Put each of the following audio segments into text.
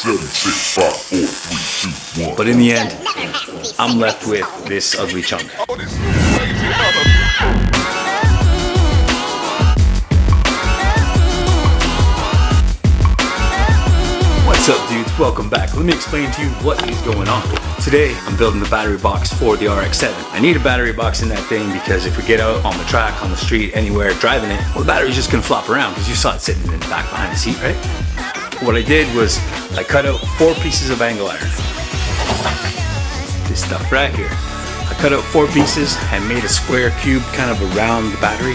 7, 6, 5, 4, 3, 2, 1. But in the end, I'm left with this ugly chunk. What's up, dudes? Welcome back. Let me explain to you what is going on. Today, I'm building the battery box for the Rx7. I need a battery box in that thing because if we get out on the track, on the street, anywhere, driving it, well, the battery's just gonna flop around because you saw it sitting in the back behind the seat, right? What I did was I cut out 4 pieces of angle iron. This stuff right here. I cut out 4 pieces and made a square cube kind of around the battery.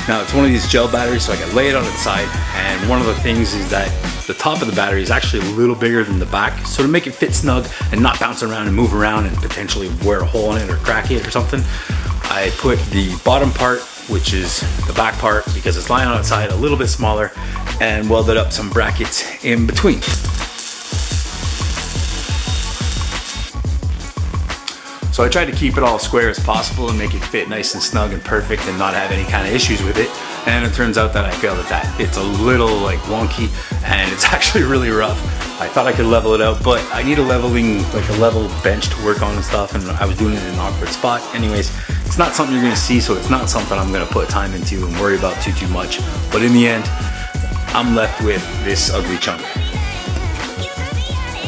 Now it's one of these gel batteries, so I can lay it on its side, and one of the things is that the top of the battery is actually a little bigger than the back, so to make it fit snug and not bounce around and move around and potentially wear a hole in it or crack it or something, I put the bottom part, which is the back part, because it's lying on its side, a little bit smaller, and welded up some brackets in between. So I tried to keep it all square as possible and make it fit nice and snug and perfect and not have any kind of issues with it. And it turns out that I failed at that. It's a little like wonky and it's actually really rough. I thought I could level it out, but I need a level bench to work on and stuff, and I was doing it in an awkward spot. Anyways, it's not something you're gonna see, so it's not something I'm gonna put time into and worry about too much. But in the end, I'm left with this ugly chunk.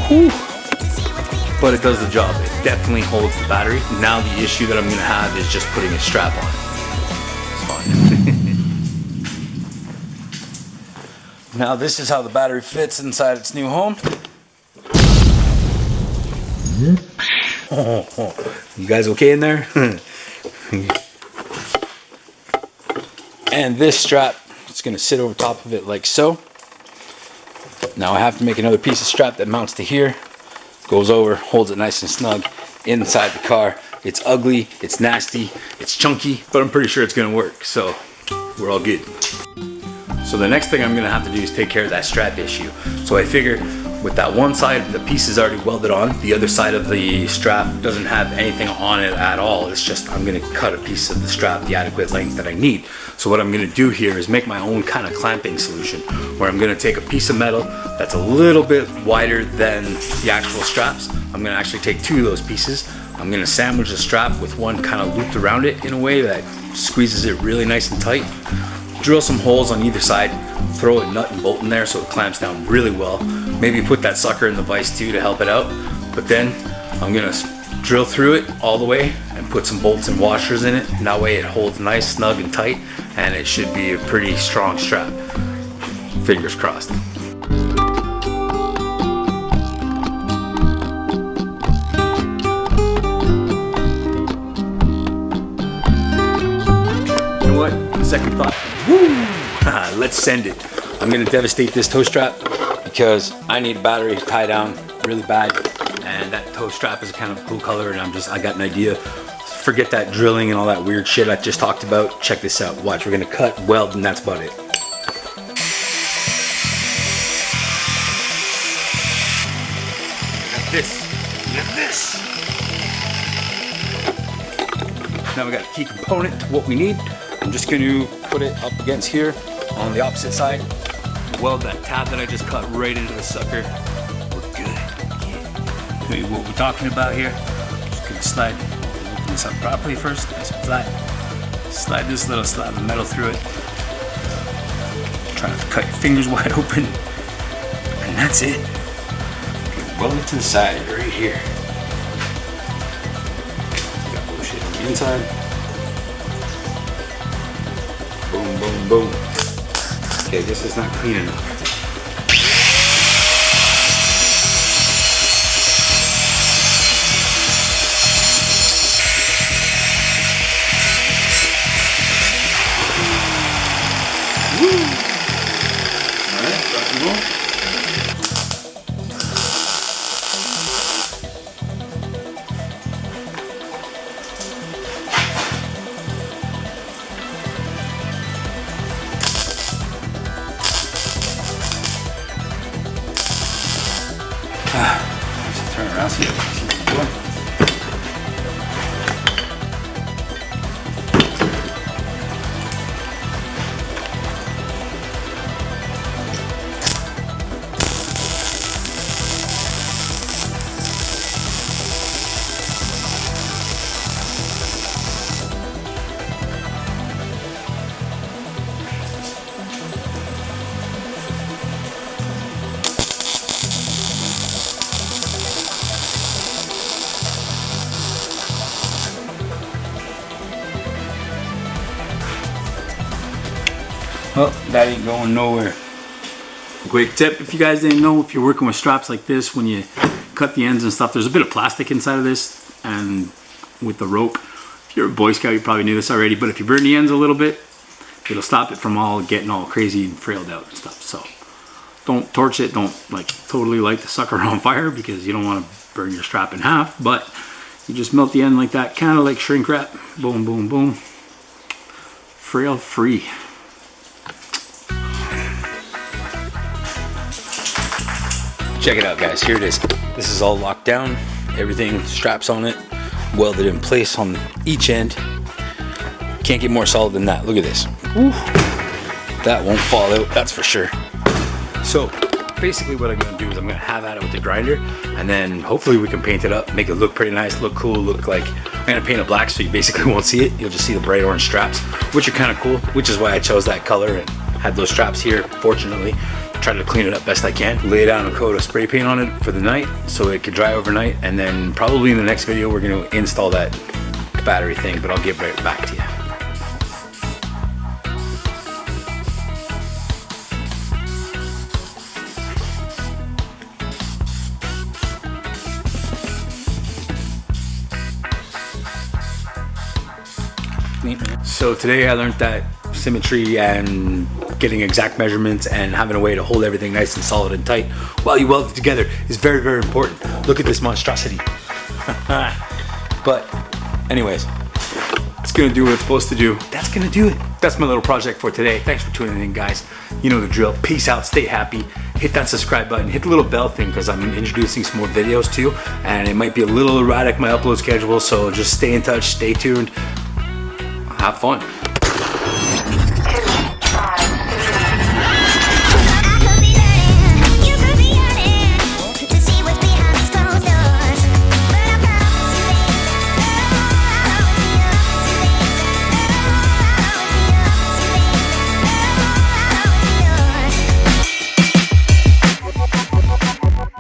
Whew. But it does the job. It definitely holds the battery. Now the issue that I'm gonna have is just putting a strap on. It's fun. Now this is how the battery fits inside its new home. You guys okay in there? And this strap, it's gonna sit over top of it like so. Now I have to make another piece of strap that mounts to here. Goes over, holds it nice and snug inside the car. It's ugly, it's nasty, it's chunky, but I'm pretty sure it's gonna work, so we're all good. So the next thing I'm gonna have to do is take care of that strap issue. So I figure with that one side, the piece is already welded on. The other side of the strap doesn't have anything on it at all. It's just, I'm gonna cut a piece of the strap the adequate length that I need. So what I'm gonna do here is make my own kind of clamping solution, where I'm gonna take a piece of metal that's a little bit wider than the actual straps. I'm gonna actually take 2 of those pieces. I'm gonna sandwich the strap with one kind of looped around it in a way that squeezes it really nice and tight. Drill some holes on either side, throw a nut and bolt in there so it clamps down really well. Maybe put that sucker in the vise too to help it out. But then I'm gonna drill through it all the way and put some bolts and washers in it. And that way it holds nice, snug and tight, and it should be a pretty strong strap. Fingers crossed. You know what? Second thought. Woo! Let's send it. I'm gonna devastate this toe strap because I need a battery to tie down really bad, and that toe strap is a kind of cool color, and I got an idea. Forget that drilling and all that weird shit I just talked about. Check this out. Watch, we're gonna cut, weld, and that's about it. Look at this. Look at this. Now we got a key component to what we need. I'm just going to put it up against here on the opposite side. Weld that tab that I just cut right into the sucker. We're good. Yeah. Show you what we're talking about here. Just going to slide, open this up properly first, nice and flat. Slide this little slab of metal through it. Try not to cut your fingers wide open. And that's it. Weld it to the side right here. Got bullshit on the inside. Boom, boom, boom. Okay, this is not clean enough. Woo! Alright, rock and roll. Let's turn around, see what's going. Oh, that ain't going nowhere. Quick tip, if you guys didn't know, if you're working with straps like this, when you cut the ends and stuff, there's a bit of plastic inside of this, and with the rope, if you're a Boy Scout, you probably knew this already, but if you burn the ends a little bit, it'll stop it from all getting all crazy and frailed out and stuff. So don't torch it, don't like totally light the sucker on fire, because you don't want to burn your strap in half, but you just melt the end like that, kind of like shrink wrap. Boom, boom, boom. Frail free. Check it out, guys. Here it is. This is all locked down. Everything, straps on it, welded in place on each end. Can't get more solid than that. Look at this. Woo. That won't fall out, that's for sure. So basically what I'm gonna do is I'm gonna have at it with the grinder, and then hopefully we can paint it up, make it look pretty nice, look cool, look like, I'm gonna paint it black so you basically won't see it. You'll just see the bright orange straps, which are kind of cool, which is why I chose that color and had those straps here, fortunately. Try to clean it up best I can. Lay down a coat of spray paint on it for the night so it can dry overnight, and then probably in the next video we're gonna install that battery thing, but I'll get right back to you. So today I learned that symmetry and getting exact measurements and having a way to hold everything nice and solid and tight while you weld it together is very, very important. Look at this monstrosity. But anyways, it's gonna do what it's supposed to do. That's gonna do it. That's my little project for today. Thanks for tuning in, guys. You know the drill. Peace out, stay happy. Hit that subscribe button, hit the little bell thing, because I'm introducing some more videos too, and it might be a little erratic, my upload schedule, so just stay in touch, stay tuned, have fun.